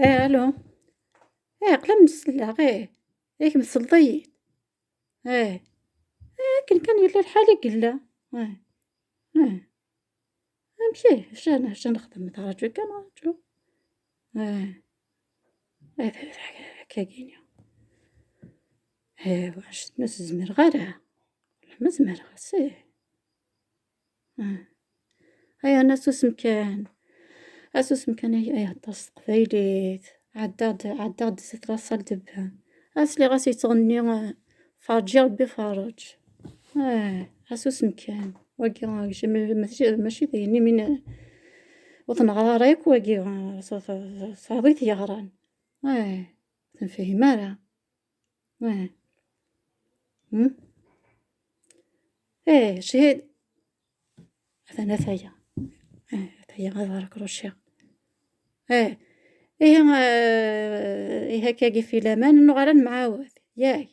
الو. قلا مسلا ياك مسلطية. اه كان يلا الحالي قلا. اه اه نمشي شا نخدم تراجع كان راجعو. اه كاينة. واش ناس زمر غيرها مزمر غسيه. هيا ناس مكان اسوس مكان هي هضر قبايليت عداد زيت راسها لدبها اسلي غاسي تغني فرجي ربي فرج. اسوس مكان واقي ماشي ذيني من وطن غراريك واقي صابيت يغران. تنفهم راه. اه شهيد هذا ثيا. ثيا غير كروشيا. اه إيه هكا كي في الأمان إنه غير نعاود ياك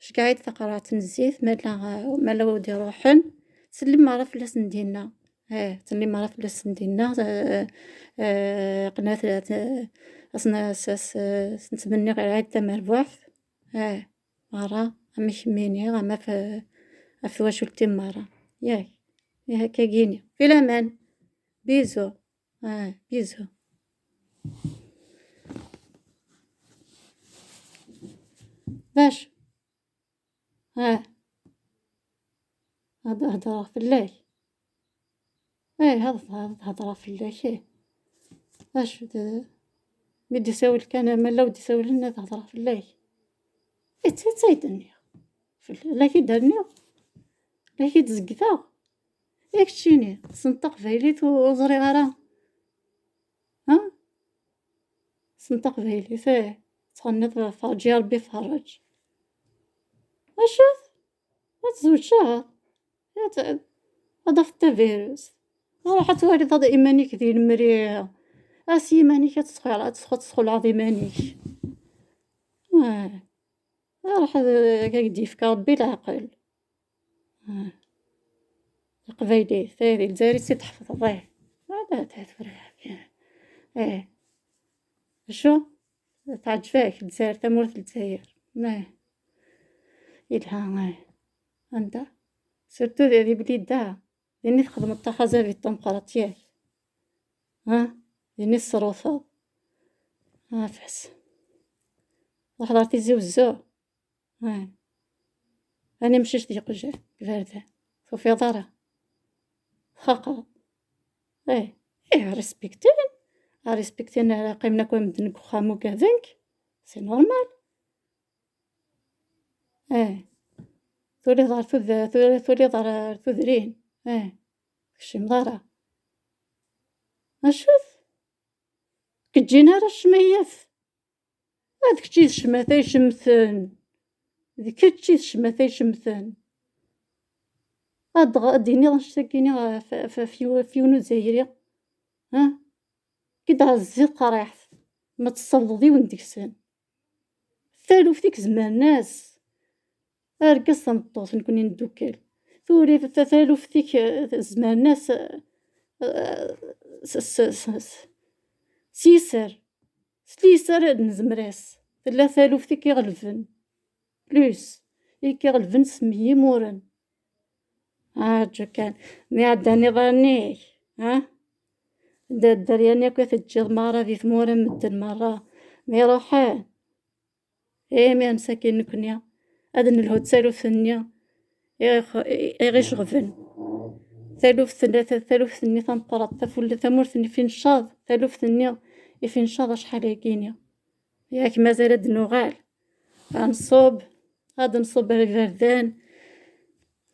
اش قاعد ثقرات نزيت مالا ودي روحن تسلي ما عرف لاس ندينا. تسلي ما عرف لاس ندينا. قنات أصنا نتمنى غير عاد تمر بوحث. مرة أما يهمني أما في واش قلتي مرة ياك. هكا كيني في الأمان. بيزو. بيزو. باش هذا هضره في الليل. هذا هضره في الليل. باش بدي يساول كان مالا ودي يساول لنا هضره في الليل. تايدني لا كي دارني لا كي تزقفا ياك تشيني سنطق فايليت وزري غرا. سنطق فايليت تغني فرجي ربي فرج. اشوف ما تزوجها هذا في التفيروس راح توالي هذا إيمانيك ذي المريع أسي إيمانيك تدخل على إيمانيك. راح قاعد في ربي العقل. قبايلي ثاني الجزائري تحفظ الله هذا تفرح. شو تعجبك الجزائر تمورث الجزائر. إلها عندها سيرتو هذه بليدها لأني تخدم التخازا في الديمقراطية. لأني الصروفة فحس حضرتي زوزو. أنا مشيت ديق جا كفاردة صوفيا دارا خاقة. ريسبكتين على قيمنا كون مدنك وخامو كهذنك سي نورمال. ثولي ضار ثولي ضار ثذرين. كشي مضارة أشوف كتجينا راه الشميث هذاك تشي الشماثة يشمثن ذيك تشي الشماثة يشمثن ديني غنشتاقيني فيونو زايري. كي دهزي قريحت ما تصلضي وندكسن ثالو فيك زمان ناس أرقص نطوس نكوني ندوكل ثوري ثالو فيك زمان ناس سيسر سليسر نزمريس ثلاثة آلاف فيك يغلفن بلوس يغلفن سمية مورن. جو كان مي عداني ظنيك درياني كي تجي مرة في ثمورة مدن مرة مي روحان مي مساكين نكنيا أذن الهود سالوف ثنيا غيش غفن ثالوف ثلاثة ثالوف ثنيا ثمقرط ثفل ثمور ثني فين شاض ثالوف ثنيا فين شاض شحال يكينيا ياك مازال دنوغال غنصوب غادي نصوب الفردان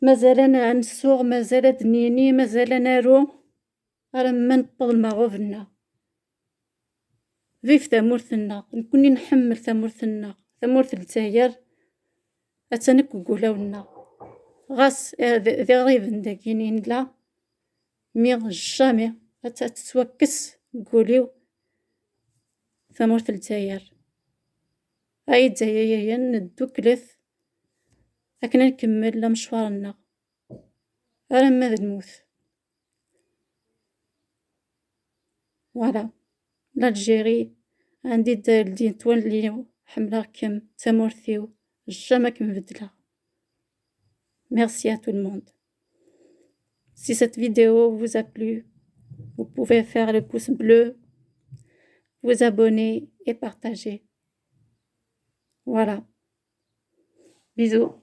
مازال انا نسوغ مازال دنيني مازال نارو راه ما نبض المغوفنا فيف ثمورثنا نكوني نحمل ثمورثنا ثمورث الجزائر اتنك وقولاونا غاس ذي غريب داكينين لا مي جامي تتوكس نقوليو ثمورث الجزائر هاي الجزائرية ندوكلث لكن نكمل مشوارنا راه ماذا نموت فوالا الجيري عندي الدين توليو حملاكم تمورثيو جامك مبدلة. Merci à tout le monde. Si cette vidéo vous a plu, vous pouvez faire le pouce bleu, vous abonner et partager. Voilà. Bisous.